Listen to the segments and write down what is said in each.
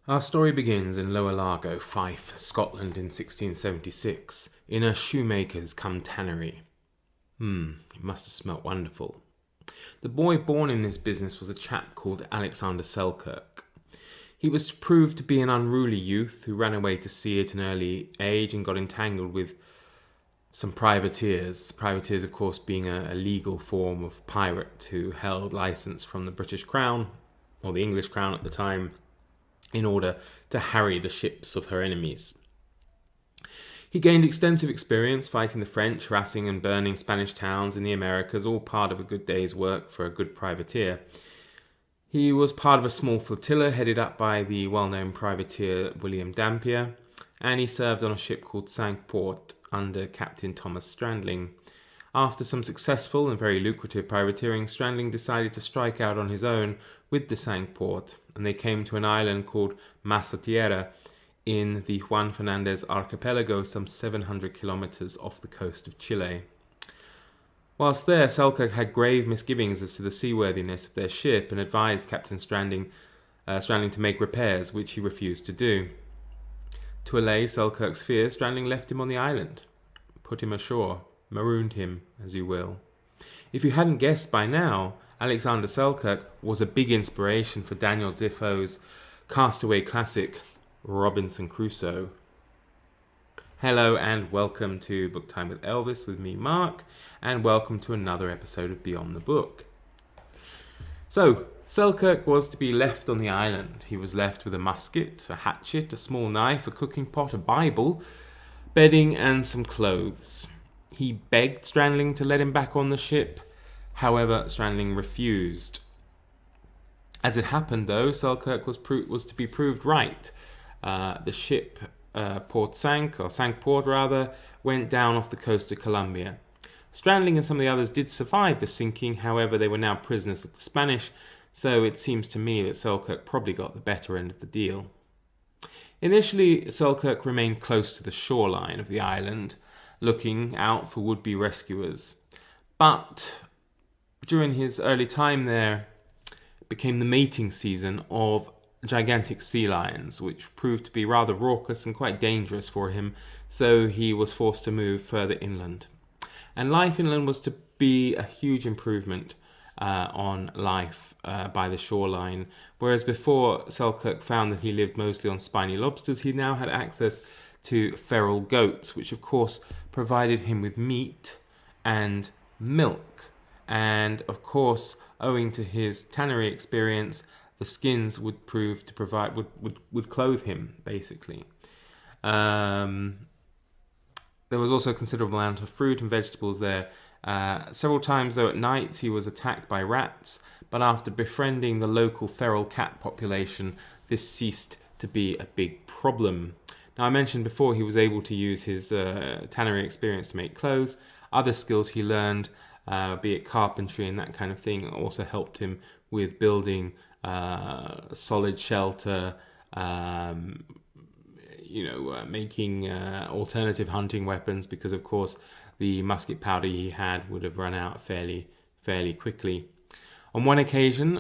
Our story begins in Lower Largo, Fife, Scotland in 1676, in a shoemaker's cum tannery. It must have smelt wonderful. The boy born in this business was a chap called Alexander Selkirk. He was proved to be an unruly youth who ran away to sea at an early age and got entangled with some privateers. Privateers, of course, being a legal form of pirate who held license from the British Crown, or the English Crown at the time, in order to harry the ships of her enemies. He gained extensive experience fighting the French, harassing and burning Spanish towns in the Americas, all part of a good day's work for a good privateer. He was part of a small flotilla headed up by the well-known privateer William Dampier, and he served on a ship called Cinque-Port under Captain Thomas Strandling. After some successful and very lucrative privateering, Strandling decided to strike out on his own with the Cinque-Port, and they came to an island called Masatierra in the Juan Fernandez archipelago, some 700 kilometers off the coast of Chile. Whilst there, Selkirk had grave misgivings as to the seaworthiness of their ship and advised Captain Strandling to make repairs, which he refused to do. To allay Selkirk's fear, Strandling left him on the island, put him ashore, marooned him, as you will. If you hadn't guessed by now, Alexander Selkirk was a big inspiration for Daniel Defoe's castaway classic, Robinson Crusoe. Hello and welcome to Book Time with Elvis with me, Mark, and welcome to another episode of Beyond the Book. So, Selkirk was to be left on the island. He was left with a musket, a hatchet, a small knife, a cooking pot, a Bible, bedding, and some clothes. He begged Strandling to let him back on the ship. However, Strandling refused. As it happened, though, Selkirk was to be proved right. The ship, Port Cinque-Port, went down off the coast of Colombia. Strandling and some of the others did survive the sinking. However, they were now prisoners of the Spanish, so it seems to me that Selkirk probably got the better end of the deal. Initially, Selkirk remained close to the shoreline of the island, looking out for would-be rescuers. But during his early time there, it became the mating season of gigantic sea lions, which proved to be rather raucous and quite dangerous for him, so he was forced to move further inland. And life inland was to be a huge improvement on life by the shoreline, whereas before Selkirk found that he lived mostly on spiny lobsters, he now had access to feral goats, which of course provided him with meat and milk. And of course, owing to his tannery experience, the skins would prove to provide would clothe him basically. There was also a considerable amount of fruit and vegetables there. Several times, though, at nights he was attacked by rats, but after befriending the local feral cat population, this ceased to be a big problem. Now, I mentioned before he was able to use his tannery experience to make clothes. Other skills he learned, be it carpentry and that kind of thing, also helped him with building solid shelter, making alternative hunting weapons, because of course the musket powder he had would have run out fairly quickly. On one occasion,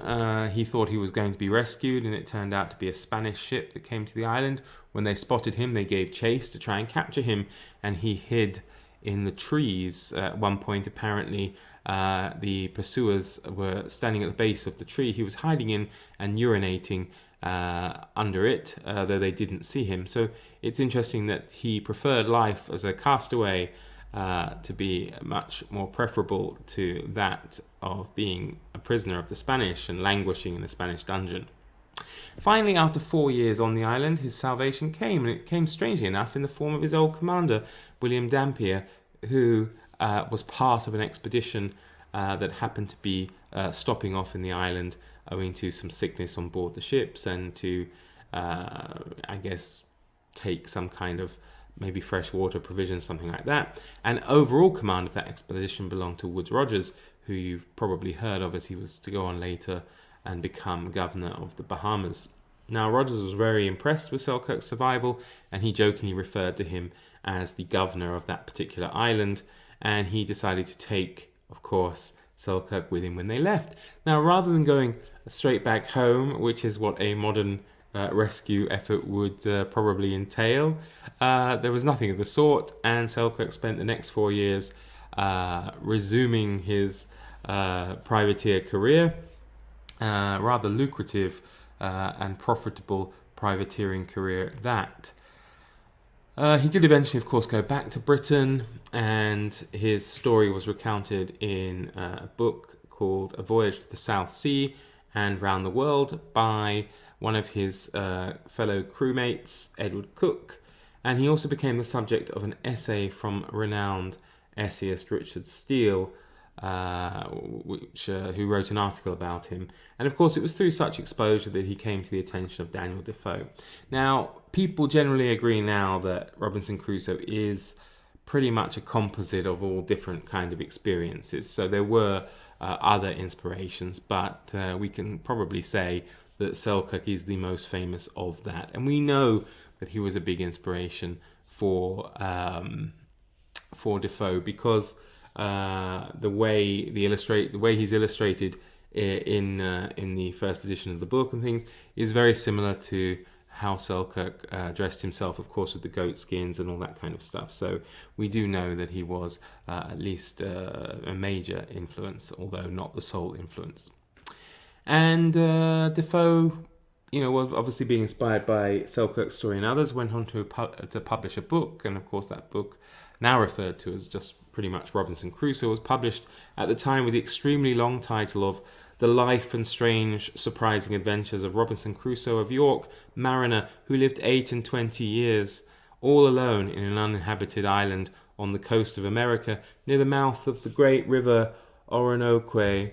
he thought he was going to be rescued, and it turned out to be a Spanish ship that came to the island. When they spotted him, they gave chase to try and capture him, and he hid in the trees. At one point, apparently, the pursuers were standing at the base of the tree he was hiding in and urinating under it, though they didn't see him. So it's interesting that he preferred life as a castaway to be much more preferable to that of being a prisoner of the Spanish and languishing in a Spanish dungeon. Finally, after 4 years on the island, his salvation came, and it came strangely enough in the form of his old commander, William Dampier, who was part of an expedition that happened to be stopping off in the island owing to some sickness on board the ships and to, take some kind of maybe fresh water provisions, something like that. And overall command of that expedition belonged to Woodes Rogers, who you've probably heard of, as he was to go on later and become governor of the Bahamas. Now, Rogers was very impressed with Selkirk's survival, and he jokingly referred to him as the governor of that particular island, and he decided to take, of course, Selkirk with him when they left. Now, rather than going straight back home, which is what a modern rescue effort would probably entail. There was nothing of the sort, and Selkirk spent the next 4 years resuming his privateer career, rather lucrative and profitable privateering career at that. He did eventually, of course, go back to Britain, and his story was recounted in a book called A Voyage to the South Sea and Round the World by one of his fellow crewmates, Edward Cook, and he also became the subject of an essay from renowned essayist Richard Steele, who wrote an article about him. And of course, it was through such exposure that he came to the attention of Daniel Defoe. Now, people generally agree now that Robinson Crusoe is pretty much a composite of all different kind of experiences. So there were other inspirations, but we can probably say that Selkirk is the most famous of that. And we know that he was a big inspiration for Defoe, because the way he's illustrated in the first edition of the book and things is very similar to how Selkirk dressed himself, of course, with the goat skins and all that kind of stuff. So we do know that he was at least a major influence, although not the sole influence. And Defoe, was obviously being inspired by Selkirk's story and others, went on to publish a book, and of course that book, now referred to as just pretty much Robinson Crusoe, was published at the time with the extremely long title of The Life and Strange Surprising Adventures of Robinson Crusoe of York, Mariner, who lived 28 years all alone in an uninhabited island on the coast of America, near the mouth of the great river Orinoco,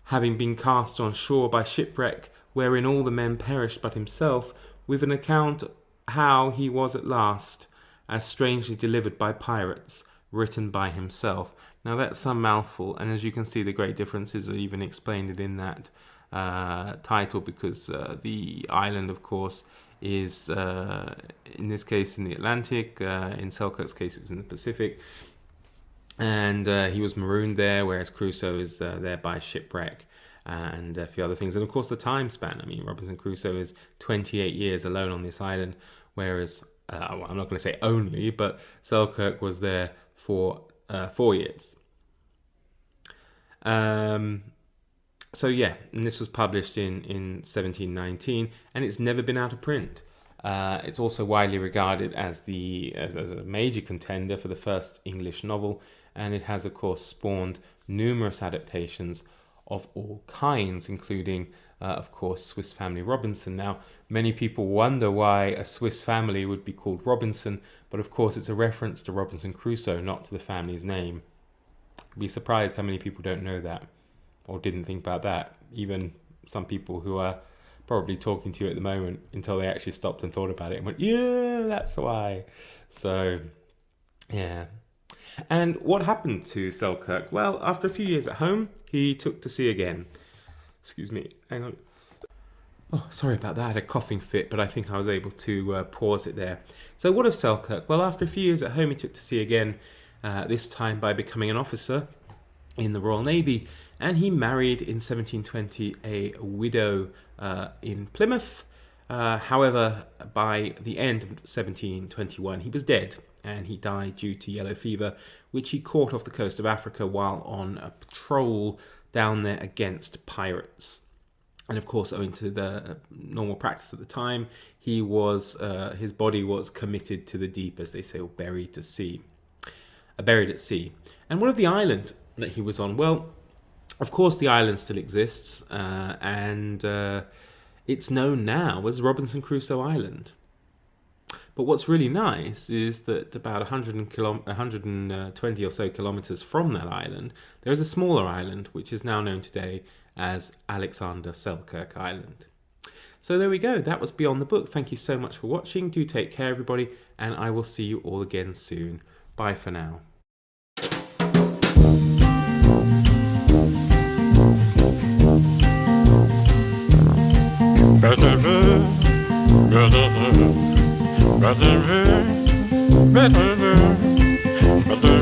having been cast on shore by shipwreck, wherein all the men perished but himself, with an account how he was at last, as strangely delivered by pirates, written by himself. Now that's some mouthful, and as you can see, the great differences are even explained within that title, because the island, of course, is in this case in the Atlantic. In Selkirk's case, it was in the Pacific, and he was marooned there, whereas Crusoe is there by shipwreck and a few other things. And of course, the time span. I mean, Robinson Crusoe is 28 years alone on this island, whereas I'm not going to say only, but Selkirk was there for 4 years. So yeah, and this was published in 1719, and it's never been out of print. It's also widely regarded as a major contender for the first English novel, and it has, of course, spawned numerous adaptations of all kinds, including, of course, Swiss Family Robinson. Now, many people wonder why a Swiss family would be called Robinson, but of course it's a reference to Robinson Crusoe, not to the family's name. You'd be surprised how many people don't know that, or didn't think about that. Even some people who are probably talking to you at the moment, until they actually stopped and thought about it and went, yeah, that's why. So, yeah. And what happened to Selkirk? Well, after a few years at home, he took to sea again. Excuse me, hang on. Oh, sorry about that. I had a coughing fit, but I think I was able to pause it there. So what of Selkirk? Well, after a few years at home, he took to sea again, this time by becoming an officer in the Royal Navy. And he married in 1720 a widow in Plymouth. However, by the end of 1721, he was dead, and he died due to yellow fever, which he caught off the coast of Africa while on a patrol down there against pirates. And of course, owing to the normal practice at the time, his body was committed to the deep, as they say, or buried at sea. And what of the island that he was on? Well, of course, the island still exists, and it's known now as Robinson Crusoe Island. But what's really nice is that about 120 or so kilometers from that island, there is a smaller island, which is now known today as Alexander Selkirk Island. So there we go. That was Beyond the Book. Thank you so much for watching. Do take care, everybody, and I will see you all again soon. Bye for now. Better